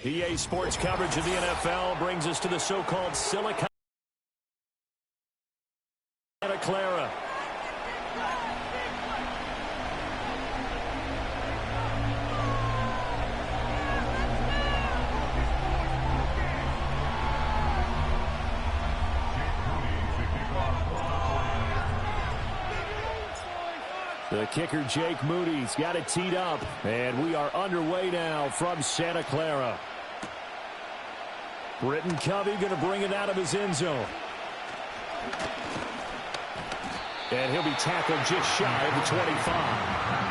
EA Sports coverage of the NFL brings us to the so-called Silicon Santa Clara. The kicker, Jake Moody's got it teed up, and we are underway now from Santa Clara. Britton Covey going to bring it out of his end zone. And he'll be tackled just shy of the 25.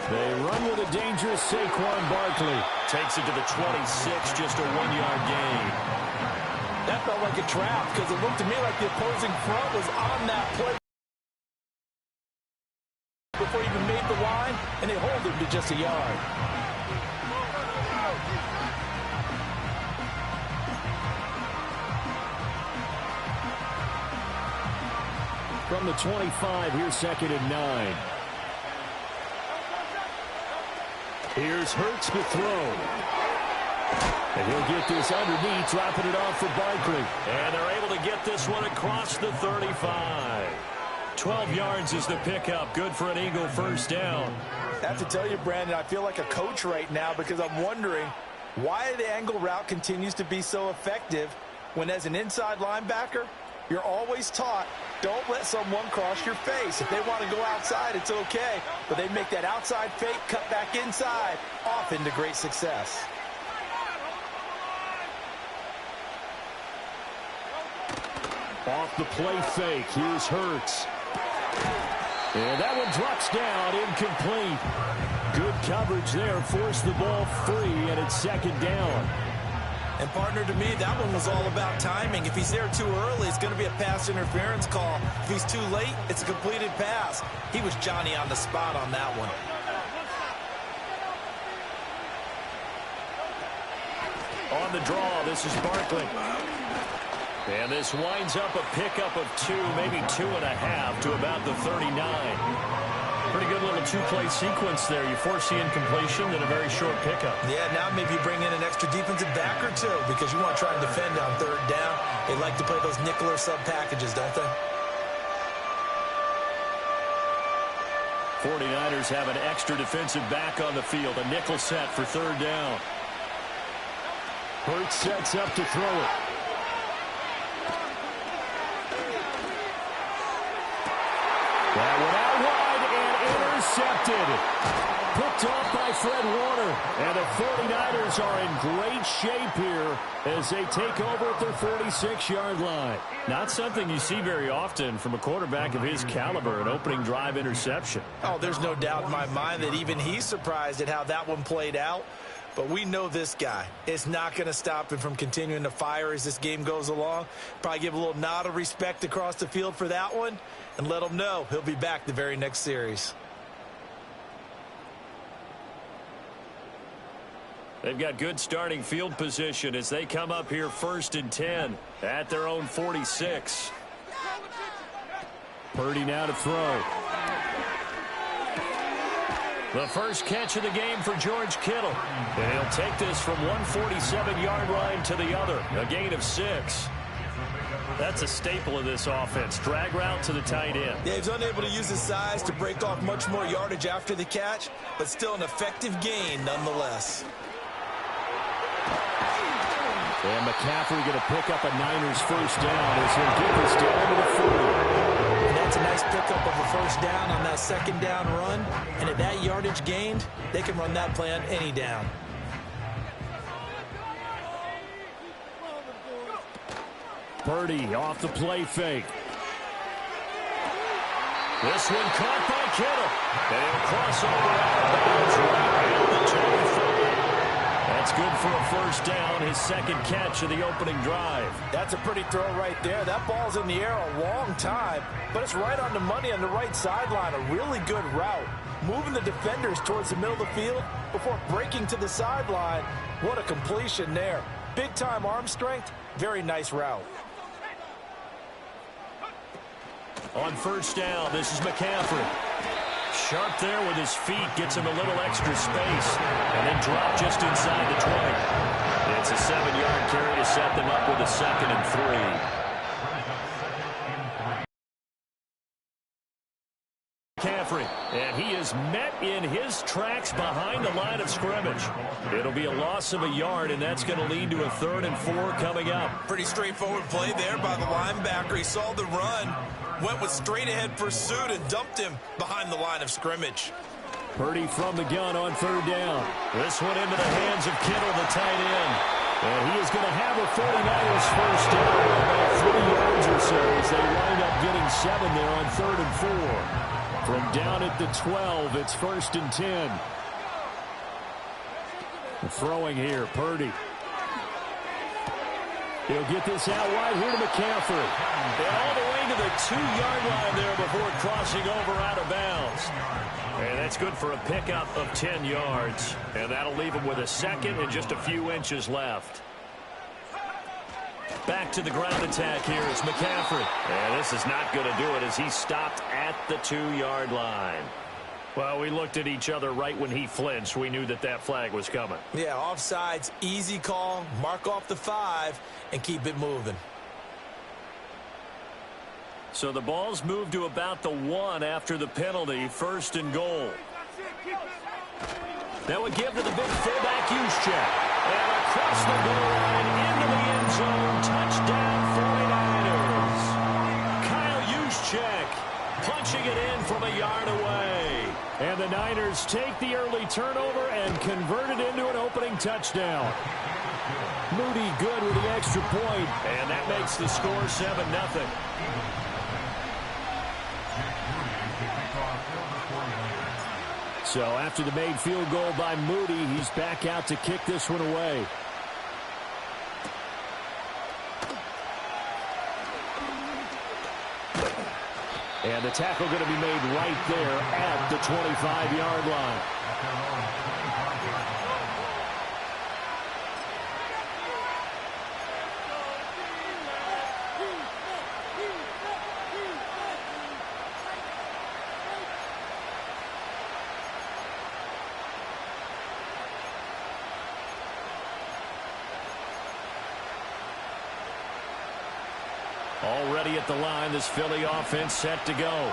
They run with a dangerous Saquon Barkley. Takes it to the 26, just a 1-yard gain. That felt like a trap because it looked to me like the opposing front was on that play before he even made the line, and they hold him to just a yard. From the 25, here's 2nd and 9. Here's Hurts to throw. And he'll get this underneath, dropping it off for Barkley. And they're able to get this one across the 35. 12 yards is the pickup. Good for an Eagle first down. I have to tell you, Brandon, I feel like a coach right now because I'm wondering why the angle route continues to be so effective when, as an inside linebacker, you're always taught, don't let someone cross your face. If they want to go outside, it's okay. But they make that outside fake, cut back inside, often to great success. Off the play fake, here's Hurts. And that one drops down, incomplete. Good coverage there, forced the ball free, and it's 2nd down. And, partner, to me, that one was all about timing. If he's there too early, it's going to be a pass interference call. If he's too late, it's a completed pass. He was Johnny on the spot on that one. On the draw, this is Barkley. And this winds up a pickup of 2, maybe 2.5 to about the 39. Pretty good little two-play sequence there. You force the incompletion, then a very short pickup. Yeah, now maybe you bring in an extra defensive back or two because you want to try and defend on 3rd down. They like to play those nickel or sub packages, don't they? 49ers have an extra defensive back on the field. A nickel set for 3rd down. Hurts sets up to throw it. That one out wide and intercepted. Picked off by Fred Warner. And the 49ers are in great shape here as they take over at their 46-yard line. Not something you see very often from a quarterback of his caliber, an opening drive interception. Oh, there's no doubt in my mind that even he's surprised at how that one played out. But we know this guy. It's not going to stop him from continuing to fire as this game goes along. Probably give a little nod of respect across the field for that one and let him know he'll be back the very next series. They've got good starting field position as they come up here 1st and 10 at their own 46. Purdy now to throw. The first catch of the game for George Kittle. And he'll take this from one 47-yard line to the other. A gain of 6. That's a staple of this offense. Drag route to the tight end. Yeah, he's unable to use his size to break off much more yardage after the catch, but still an effective gain nonetheless. And McCaffrey going to pick up a Niners first down as he'll get this down to the 40. And that's a nice pickup of a first down on that second down run. And at that yardage gained, they can run that play on any down. Purdy off the play fake. This one caught by Kittle. And he'll cross over out of bounds right at the 25. That's good for a first down, his second catch of the opening drive. That's a pretty throw right there. That ball's in the air a long time, but it's right on the money on the right sideline. A really good route. Moving the defenders towards the middle of the field before breaking to the sideline. What a completion there. Big-time arm strength. Very nice route. On first down, this is McCaffrey. Sharp there with his feet, gets him a little extra space, and then drop just inside the 20. It's a 7-yard carry to set them up with a 2nd and 3. McCaffrey, and he is met in his tracks behind the line of scrimmage. It'll be a loss of a yard, and that's going to lead to a 3rd and 4 coming up. Pretty straightforward play there by the linebacker. He saw the run, went with straight-ahead pursuit, and dumped him behind the line of scrimmage. Purdy from the gun on 3rd down. This one into the hands of Kittle, the tight end. And he is going to have a 49ers first down about 3 yards or so as they wind up getting 7 there on 3rd and 4. From down at the 12, it's 1st and 10. Throwing here, Purdy. He'll get this out wide here to McCaffrey. And all the way to the 2-yard line there before crossing over out of bounds. And that's good for a pickup of 10 yards. And that'll leave him with a 2nd and just a few inches left. Back to the ground attack here is McCaffrey. And this is not going to do it as he stopped at the 2-yard line. Well, we looked at each other right when he flinched. We knew that that flag was coming. Yeah, offsides, easy call. Mark off the 5 and keep it moving. So the ball's moved to about the 1 after the penalty. 1st and goal. That would give to the big fullback Juszczyk. And across the goal line into the end zone. Touchdown 49ers. Kyle Juszczyk punching it in from a yard away. And the Niners take the early turnover and convert it into an opening touchdown. Moody good with the extra point. And that makes the score 7-0. So after the made field goal by Moody, he's back out to kick this one away. And the tackle going to be made right there at the 25-yard line. Already at the line, this Philly offense set to go.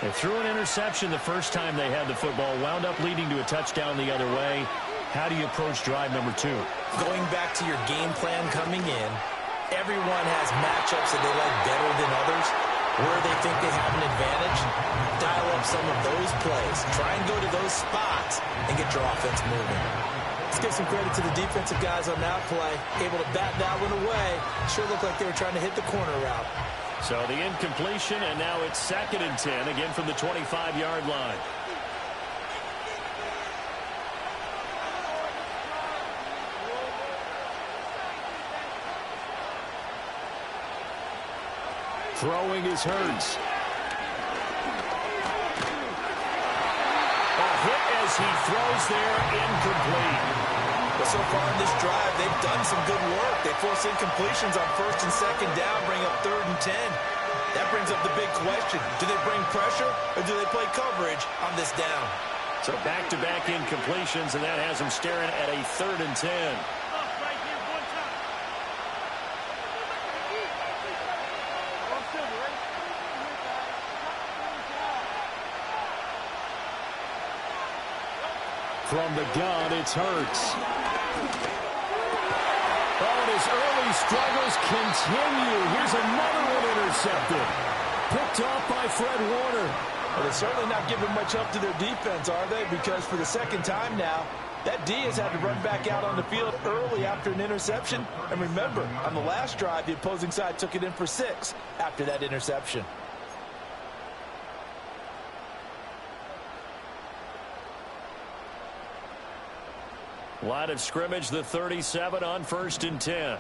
They threw an interception the first time they had the football, wound up leading to a touchdown the other way. How do you approach drive number 2? Going back to your game plan coming in, everyone has matchups that they like better than others. Where they think they have an advantage, dial up some of those plays. Try and go to those spots and get your offense moving. Let's give some credit to the defensive guys on that play. Able to bat that one away. Sure looked like they were trying to hit the corner route. So the incompletion, and now it's 2nd and 10, again from the 25-yard line. Throwing is Hurts. A hit as he throws there, incomplete. But so far in this drive, they've done some good work. They force incompletions on 1st and 2nd down, bring up 3rd and 10. That brings up the big question. Do they bring pressure or do they play coverage on this down? So back-to-back incompletions, and that has them staring at a 3rd and 10. From the gun, it's Hurts. Oh, and his early struggles continue. Here's another one intercepted. Picked off by Fred Warner. Well, they're certainly not giving much help to their defense, are they? Because for the second time now, that D has had to run back out on the field early after an interception. And remember, on the last drive, the opposing side took it in for 6 after that interception. Line of scrimmage, the 37 on 1st and 10.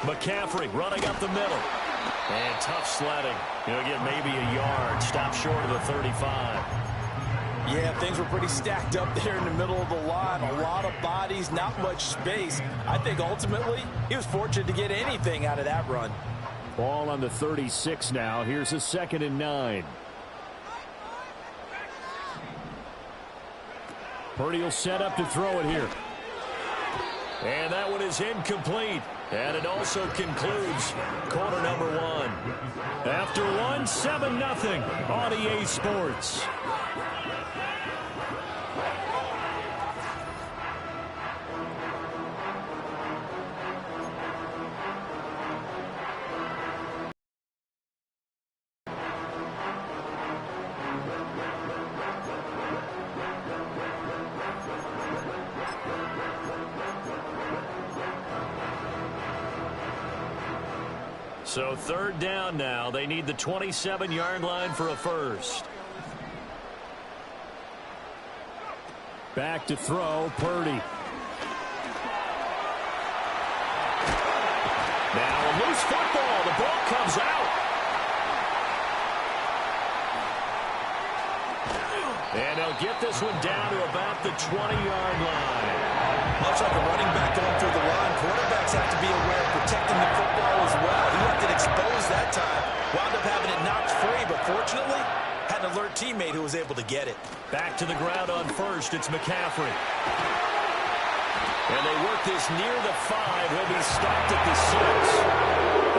McCaffrey running up the middle. And tough sledding. He'll get maybe a yard. Stop short of the 35. Yeah, things were pretty stacked up there in the middle of the line. A lot of bodies, not much space. I think ultimately he was fortunate to get anything out of that run. Ball on the 36 now. Here's a 2nd and 9. Purdy will set up to throw it here. And that one is incomplete. And it also concludes quarter number 1. After one, 7-0 on EA Sports. So 3rd down now. They need the 27-yard line for a first. Back to throw, Purdy. Now a loose football. The ball comes out. And they'll get this one down to about the 20-yard line. Much like a running back going through the line, quarterbacks have to be aware of protecting the football as well. He left it exposed that time. Wound up having it knocked free, but fortunately, had an alert teammate who was able to get it. Back to the ground on first. It's McCaffrey. And they work this near the 5. He'll be stopped at the 6.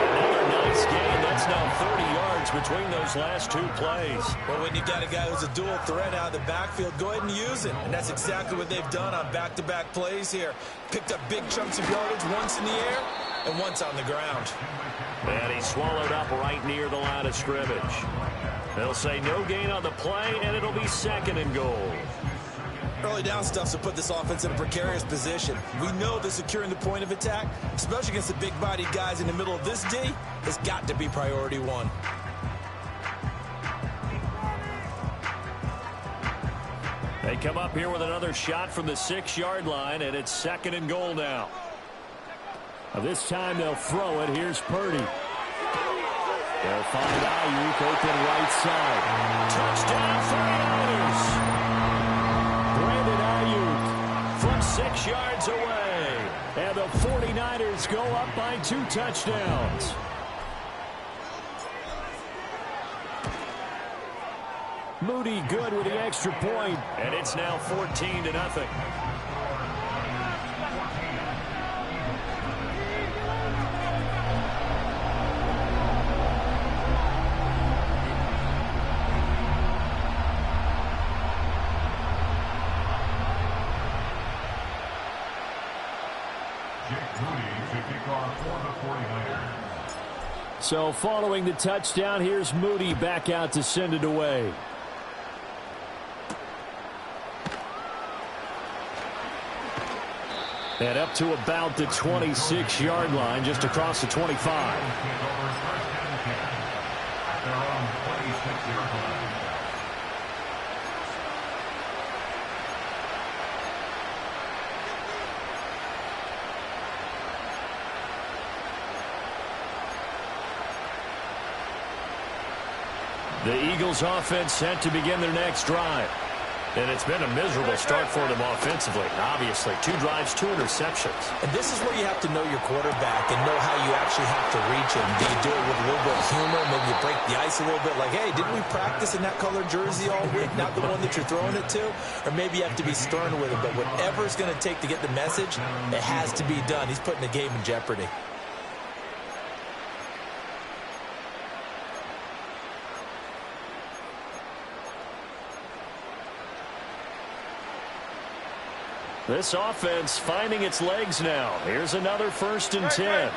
Another nice gain. That's now 30 yards between those last 2 plays. Well, when you've got a guy who's a dual threat out of the backfield, go ahead and use it. And that's exactly what they've done on back-to-back plays here. Picked up big chunks of yardage, once in the air and once on the ground. And he swallowed up right near the line of scrimmage. They'll say no gain on the play, and it'll be 2nd and goal. Early down stuff to put this offense in a precarious position. We know that securing the point of attack, especially against the big-bodied guys in the middle of this D, has got to be priority 1. They come up here with another shot from the 6-yard line, and it's 2nd and goal now. This time they'll throw it. Here's Purdy. They'll find Ayuk open right side. Touchdown 49ers. Brandon Ayuk from 6 yards away. And the 49ers go up by 2 touchdowns. Moody good with the extra point, and it's now 14-0. So following the touchdown, here's Moody back out to send it away. And up to about the 26-yard line, just across the 25. The Eagles offense set to begin their next drive. And it's been a miserable start for them offensively. Obviously, 2 drives, 2 interceptions. And this is where you have to know your quarterback and know how you actually have to reach him. Do you do it with a little bit of humor? Maybe you break the ice a little bit like, hey, didn't we practice in that color jersey all week? Not the one that you're throwing it to? Or maybe you have to be stern with him. But whatever it's going to take to get the message, it has to be done. He's putting the game in jeopardy. This offense finding its legs now. Here's another 1st and 10.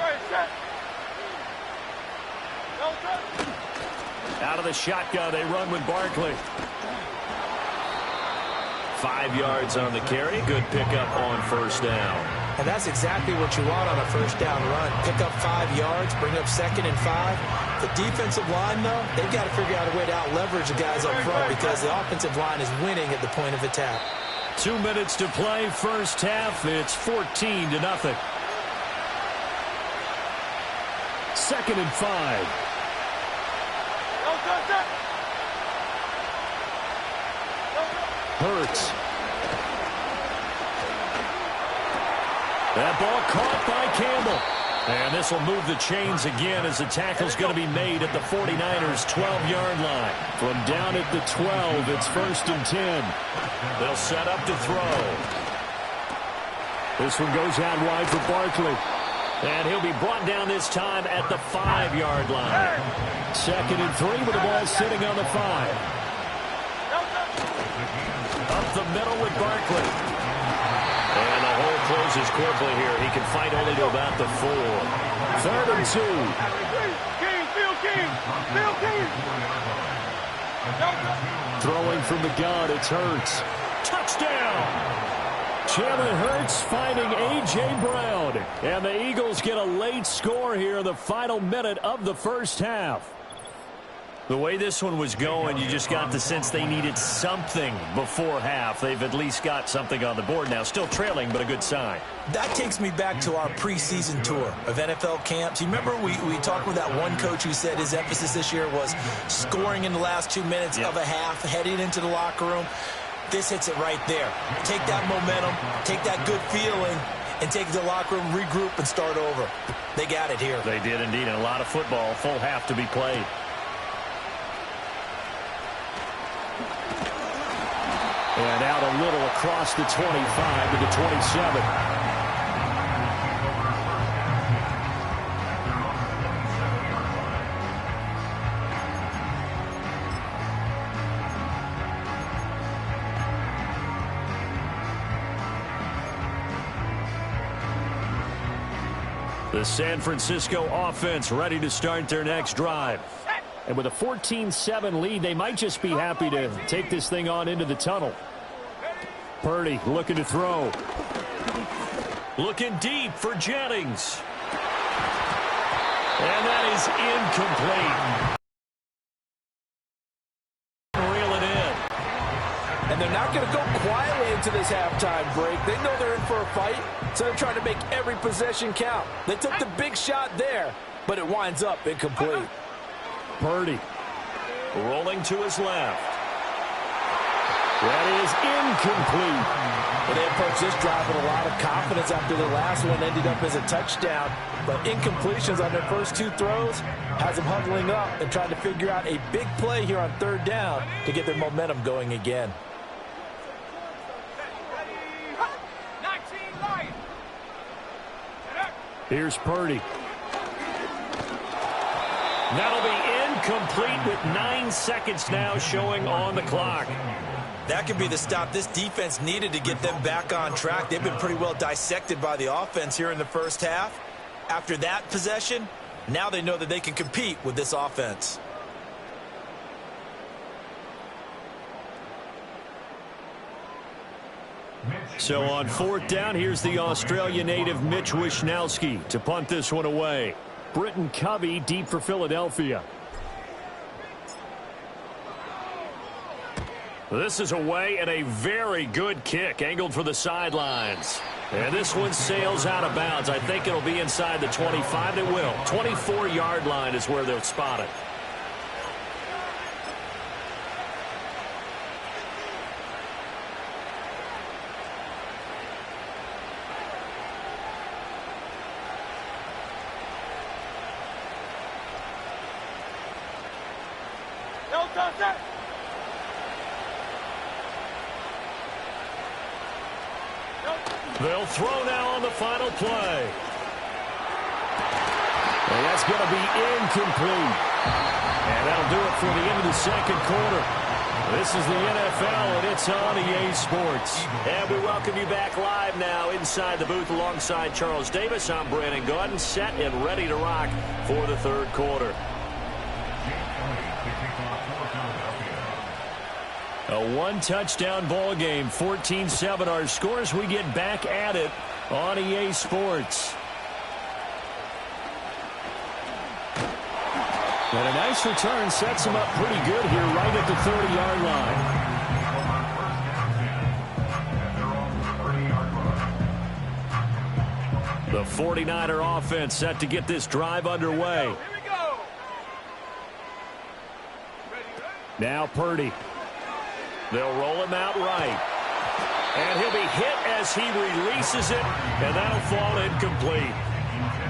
Out of the shotgun, they run with Barkley. 5 yards on the carry. Good pickup on 1st down. And that's exactly what you want on a 1st down run. Pick up 5 yards, bring up 2nd and 5. The defensive line, though, they've got to figure out a way to out-leverage the guys up front because the offensive line is winning at the point of attack. 2 minutes to play, 1st half. It's 14-0. 2nd and 5. Hurts. That ball caught by Campbell. And this will move the chains again as the tackle's going to be made at the 49ers' 12-yard line. From down at the 12, it's 1st and 10. They'll set up to throw. This one goes out wide for Barkley. And he'll be brought down this time at the 5-yard line. 2nd and 3 with the ball sitting on the 5. Up the middle with Barkley. And the hole closes quickly here. He can fight only to about the 4. 3rd and 2. Throwing from the gun, it's Hurts. Touchdown! Jalen Hurts finding A.J. Brown. And the Eagles get a late score here in the final minute of the 1st half. The way this one was going, you just got the sense they needed something before half. They've at least got something on the board now. Still trailing, but a good sign. That takes me back to our preseason tour of NFL camps. You remember we talked with that one coach who said his emphasis this year was scoring in the last 2 minutes of a half, heading into the locker room. This hits it right there. Take that momentum, take that good feeling, and take the locker room, regroup, and start over. They got it here. They did indeed, and a lot of football, full half to be played. And out a little across the 25 to the 27. The San Francisco offense ready to start their next drive. And with a 14-7 lead, they might just be happy to take this thing on into the tunnel. Purdy looking to throw. Looking deep for Jennings. And that is incomplete. Reel it in. And they're not going to go quietly into this halftime break. They know they're in for a fight, so they're trying to make every possession count. They took the big shot there, but it winds up incomplete. Purdy rolling to his left. That is incomplete. Well, they approached this drive with a lot of confidence after the last one ended up as a touchdown. But incompletions on their first 2 throws has them huddling up and trying to figure out a big play here on 3rd down to get their momentum going again. Here's Purdy. That'll be incomplete with 9 seconds now showing on the clock. That could be the stop this defense needed to get them back on track. They've been pretty well dissected by the offense here in the 1st half. After that possession, now they know that they can compete with this offense. So on 4th down, here's the Australia native Mitch Wishnowsky to punt this one away. Britton Covey deep for Philadelphia. This is away and a very good kick angled for the sidelines. And this one sails out of bounds. I think it'll be inside the 25. It will. 24-yard line is where they'll spot it. They'll throw now on the final play. And that's going to be incomplete. And that'll do it for the end of the 2nd quarter. This is the NFL, and it's on EA Sports. And we welcome you back live now inside the booth alongside Charles Davis. I'm Brandon Gaudin, set and ready to rock for the third quarter. A one-touchdown ball game, 14-7 our scores. We get back at it on EA Sports. And a nice return sets him up pretty good here right at the 30-yard line. The 49er offense set to get this drive underway. Now Purdy. They'll roll him out right. And he'll be hit as he releases it, and that'll fall incomplete.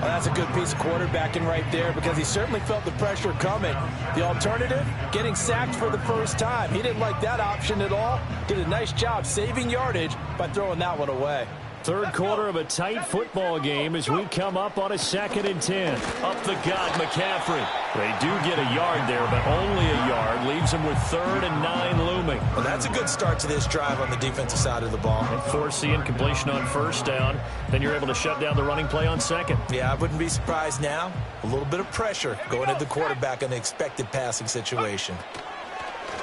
Well, that's a good piece of quarterbacking right there because he certainly felt the pressure coming. The alternative, getting sacked for the first time. He didn't like that option at all. Did a nice job saving yardage by throwing that one away. Third quarter of a tight football game as we come up on a 2nd and 10. Up the gut, McCaffrey. They do get a yard there, but only a yard. Leaves them with 3rd and 9 looming. Well, that's a good start to this drive on the defensive side of the ball. And force the incompletion on 1st down. Then you're able to shut down the running play on 2nd. Yeah, I wouldn't be surprised now. A little bit of pressure going at the quarterback in the expected passing situation.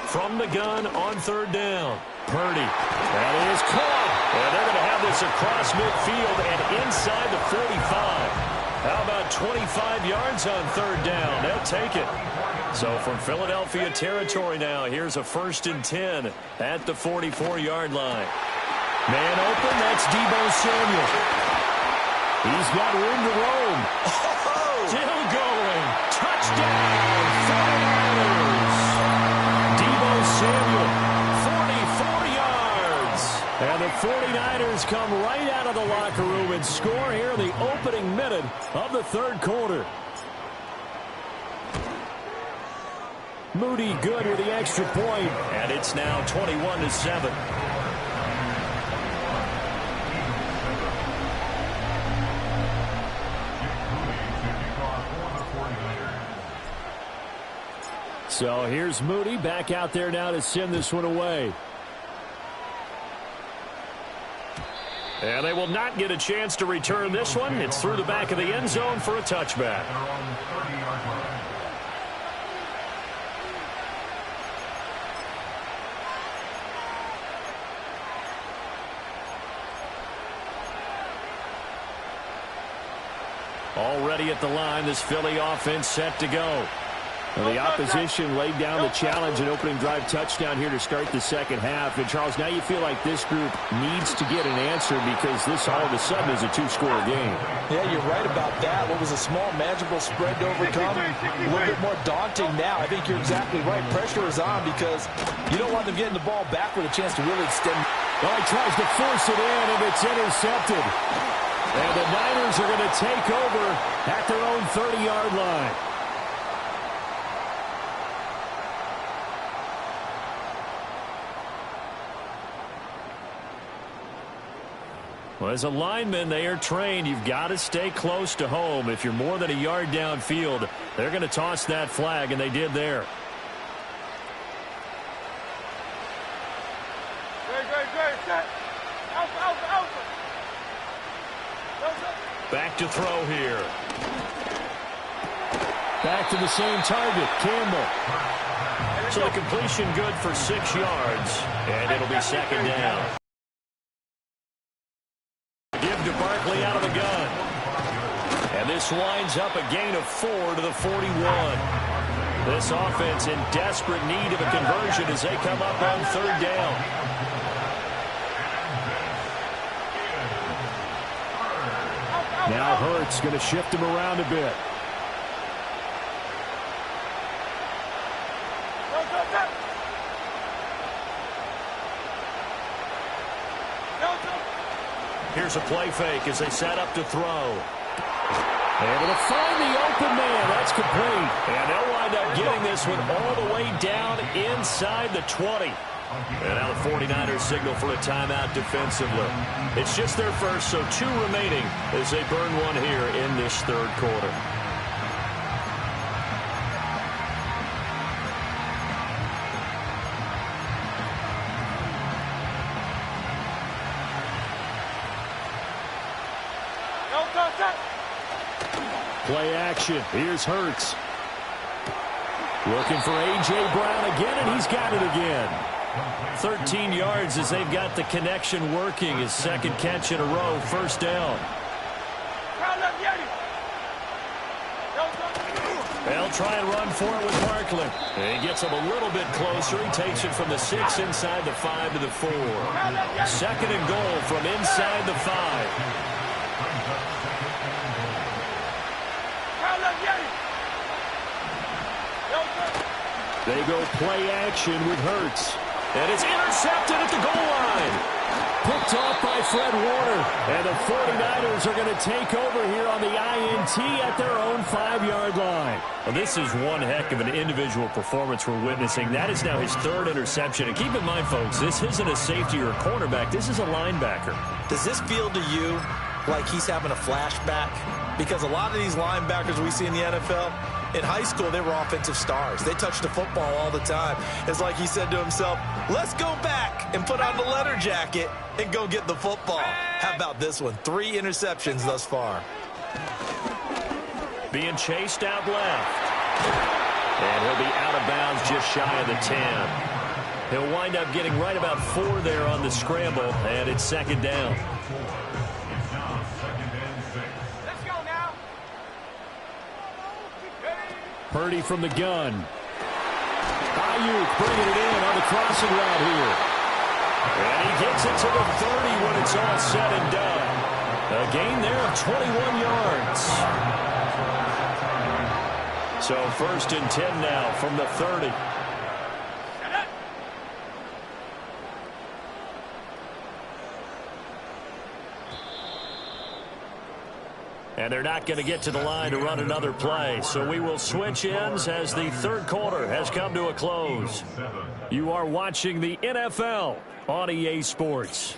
From the gun on 3rd down. Purdy. That is caught. And they're going to have this across midfield and inside the 45. How about 25 yards on 3rd down? They'll take it. So from Philadelphia territory now, here's a 1st and 10 at the 44-yard line. Man open, that's Deebo Samuel. He's got room to roam. Still going. Touchdown, 49ers. Deebo Samuel. And the 49ers come right out of the locker room and score here in the opening minute of the third quarter. Moody good with the extra point, and it's now 21-7. So here's Moody back out there now to send this one away. And they will not get a chance to return this one. It's through the back of the end zone for a touchback. Already at the line, this Philly offense set to go. Well, the opposition laid down the challenge and opening drive touchdown here to start the second half. And, Charles, now you feel like this group needs to get an answer because this all of a sudden is a two-score game. Yeah, you're right about that. What was a small, manageable spread to overcome, a little bit more daunting now. I think you're exactly right. Pressure is on because you don't want them getting the ball back with a chance to really extend. Well, he tries to force it in, and it's intercepted. And the Niners are going to take over at their own 30-yard line. Well, as a lineman, they are trained. You've got to stay close to home. If you're more than a yard downfield, they're going to toss that flag, and they did there. Back to throw here. Back to the same target, Campbell. So the completion good for 6 yards, and it'll be 2nd down. Give to Barkley out of the gun. And this winds up a gain of 4 to the 41. This offense in desperate need of a conversion as they come up on 3rd down. Now Hurts going to shift him around a bit. Here's a play fake as they set up to throw. Able to find the open man. That's complete. And they'll wind up getting this one all the way down inside the 20. And now the 49ers signal for a timeout defensively. It's just their first, so 2 remaining as they burn one here in this third quarter. Play action. Here's Hurts. Looking for A.J. Brown again, and he's got it again. 13 yards as they've got the connection working. His second catch in a row, first down. They'll try and run for it with Parkland. He gets him a little bit closer. He takes it from the 6 inside the 5 to the 4. Second and goal from inside the 5. They go play action with Hurts. And it's intercepted at the goal line. Picked off by Fred Warner. And the 49ers are going to take over here on the INT at their own 5-yard line. Well, this is one heck of an individual performance we're witnessing. That is now his third interception. And keep in mind, folks, this isn't a safety or a cornerback. This is a linebacker. Does this feel to you like he's having a flashback? Because a lot of these linebackers we see in the NFL, in high school, they were offensive stars. They touched the football all the time. It's like he said to himself, let's go back and put on the leather jacket and go get the football. How about this one? 3 interceptions thus far. Being chased out left. And he'll be out of bounds just shy of the 10. He'll wind up getting right about 4 there on the scramble, and it's second down. Purdy from the gun. Ayuk bringing it in on the crossing route here. And he gets it to the 30 when it's all said and done. A gain there of 21 yards. So first and 10 now from the 30. And they're not going to get to the line to run another play. So we will switch ends as the third quarter has come to a close. You are watching the NFL on EA Sports.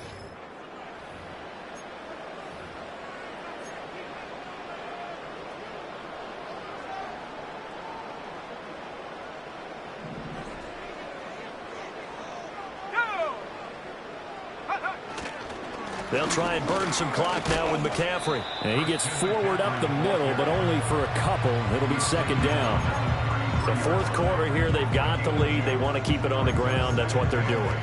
They'll try and burn some clock now with McCaffrey. And he gets forward up the middle, but only for a couple. It'll be second down. The fourth quarter here, they've got the lead. They want to keep it on the ground. That's what they're doing.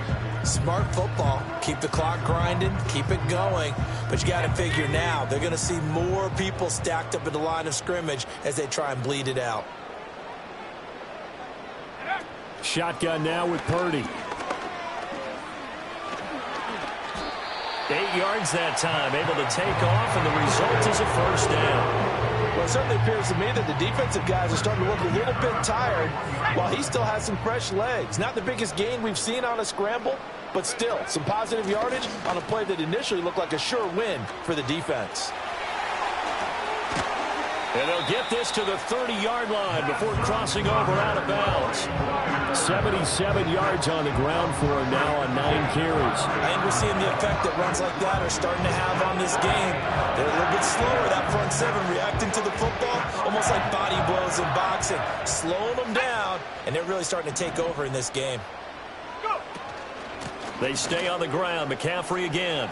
Smart football. Keep the clock grinding. Keep it going. But you got to figure now, they're going to see more people stacked up at the line of scrimmage as they try and bleed it out. Shotgun now with Purdy. 8 yards that time, able to take off, and the result is a first down. Well, it certainly appears to me that the defensive guys are starting to look a little bit tired while he still has some fresh legs. Not the biggest gain we've seen on a scramble, but still some positive yardage on a play that initially looked like a sure win for the defense. And they'll get this to the 30-yard line before crossing over out of bounds. 77 yards on the ground for him now on 9 carries. I think we're seeing the effect that runs like that are starting to have on this game. They're a little bit slower, that front seven reacting to the football, almost like body blows in boxing, slowing them down, and they're really starting to take over in this game. They stay on the ground. McCaffrey again.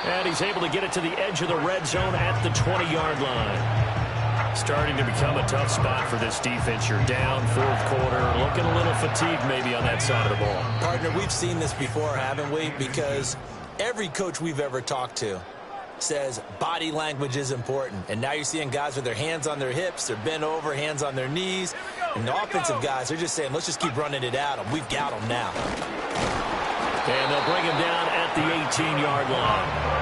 And he's able to get it to the edge of the red zone at the 20-yard line. Starting to become a tough spot for this defense. You're down fourth quarter, looking a little fatigued maybe on that side of the ball. Partner, we've seen this before, haven't we? Because every coach we've ever talked to says body language is important. And now you're seeing guys with their hands on their hips, they're bent over, hands on their knees. And the offensive guys, they're just saying, let's just keep running it at them. We've got them now. And they'll bring him down at the 18-yard line.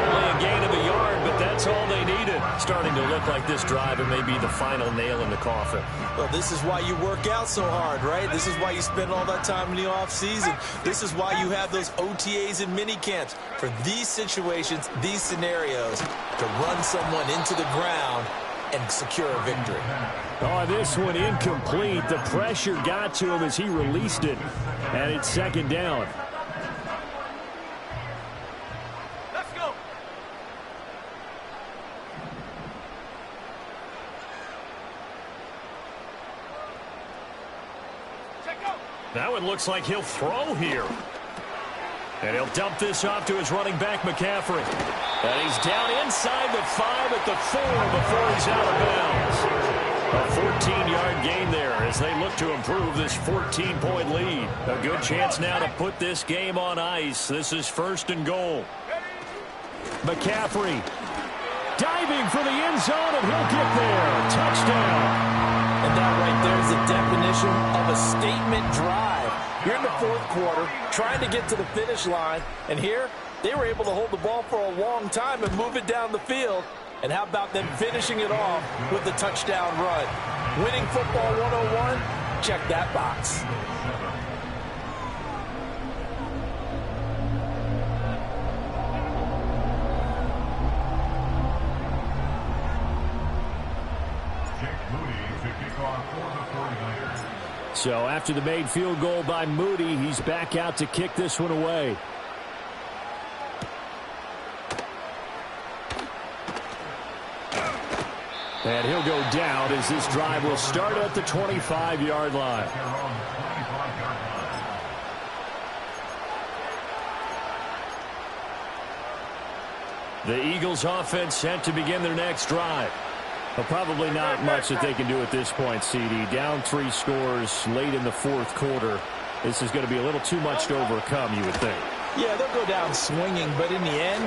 Only a gain of a yard, but that's all they needed. Starting to look like this drive, it may be the final nail in the coffin. Well, this is why you work out so hard, right? This is why you spend all that time in the offseason. This is why you have those OTAs and mini camps for these situations, these scenarios, to run someone into the ground and secure a victory. Oh, this one incomplete. The pressure got to him as he released it, and it's second down. That one looks like he'll throw here. And he'll dump this off to his running back, McCaffrey. And he's down inside the 5 at the 4 before he's out of bounds. A 14-yard gain there as they look to improve this 14-point lead. A good chance now to put this game on ice. This is 1st and goal. McCaffrey diving for the end zone, and he'll get there. Touchdown. And that right there is the definition of a statement drive. You're in the 4th quarter, trying to get to the finish line, and here they were able to hold the ball for a long time and move it down the field. And how about them finishing it off with the touchdown run? Winning football 101, check that box. So after the made field goal by Moody, he's back out to kick this one away. And he'll go down as this drive will start at the 25-yard line. The Eagles offense set to begin their next drive. Well, probably not much that they can do at this point, CD. Down 3 scores late in the 4th quarter. This is going to be a little too much to overcome, you would think. Yeah, they'll go down swinging, but in the end,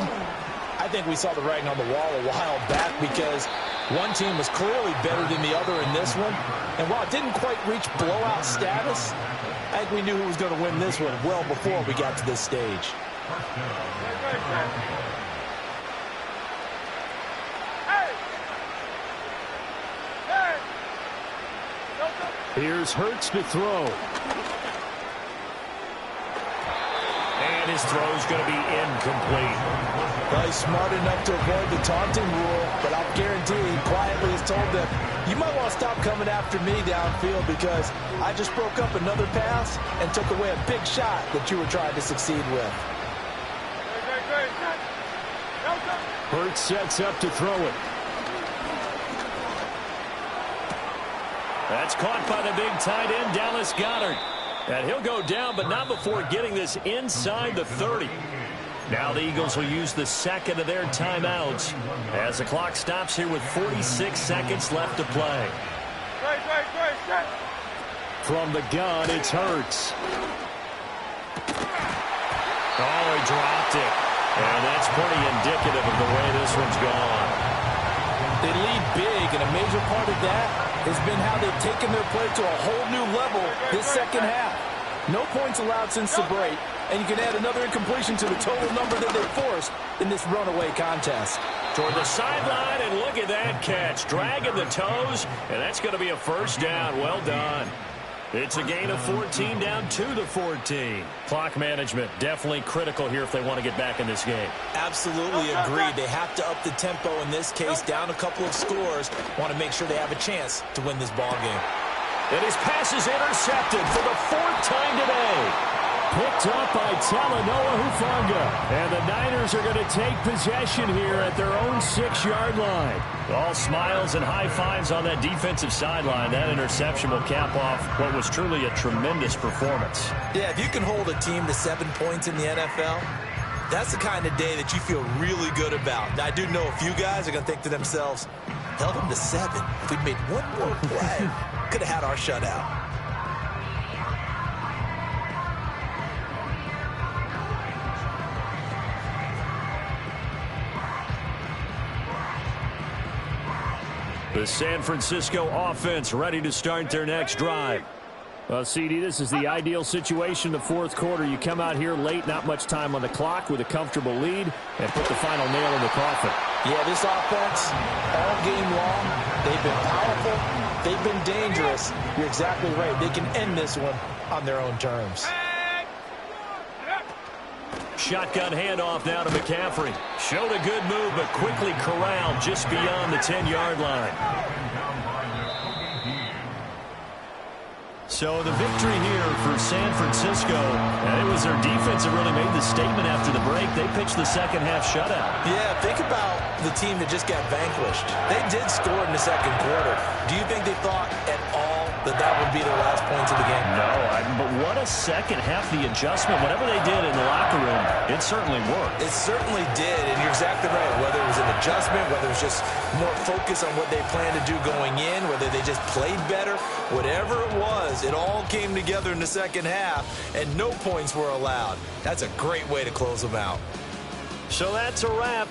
I think we saw the writing on the wall a while back because one team was clearly better than the other in this one. And while it didn't quite reach blowout status, I think we knew who was going to win this one well before we got to this stage. Here's Hurts to throw. And his throw's going to be incomplete. Well, he's smart enough to avoid the taunting rule, but I'll guarantee he quietly has told them, you might want to stop coming after me downfield because I just broke up another pass and took away a big shot that you were trying to succeed with. Hurts sets up to throw it. That's caught by the big tight end, Dallas Goedert. And he'll go down, but not before getting this inside the 30. Now the Eagles will use the second of their timeouts as the clock stops here with 46 seconds left to play. From the gun, it's Hurts. Oh, he dropped it. And that's pretty indicative of the way this one's gone. They lead big, and a major part of that has been how they've taken their play to a whole new level this second half. No points allowed since the break, and you can add another incompletion to the total number that they forced in this runaway contest. Toward the sideline, and look at that catch. Dragging the toes, and that's going to be a first down. Well done. It's a gain of 14 down to the 14. Clock management definitely critical here if they want to get back in this game. Absolutely agreed. They have to up the tempo in this case, down a couple of scores. Want to make sure they have a chance to win this ball game. And his pass is intercepted for the 4th time today. Picked up by Talanoa Hufanga. And the Niners are going to take possession here at their own 6-yard line. All smiles and high fives on that defensive sideline. That interception will cap off what was truly a tremendous performance. Yeah, if you can hold a team to 7 points in the NFL, that's the kind of day that you feel really good about. Now, I do know a few guys are going to think to themselves, held them to 7. If we'd made one more play, could have had our shutout. The San Francisco offense ready to start their next drive. Well, CD, this is the ideal situation, the 4th quarter. You come out here late, not much time on the clock with a comfortable lead, and put the final nail in the coffin. Yeah, this offense, all game long, they've been powerful, they've been dangerous. You're exactly right. They can end this one on their own terms. Shotgun handoff now to McCaffrey. Showed a good move, but quickly corralled just beyond the 10-yard line. So the victory here for San Francisco, and it was their defense that really made the statement after the break. They pitched the second half shutout. Yeah, think about the team that just got vanquished. They did score in the second quarter. Do you think they thought at all that that would be their last points of the game. No, but what a second half. The adjustment, whatever they did in the locker room, it certainly worked. It certainly did, and you're exactly right. Whether it was an adjustment, whether it was just more focus on what they planned to do going in, whether they just played better, whatever it was, it all came together in the second half, and no points were allowed. That's a great way to close them out. So that's a wrap.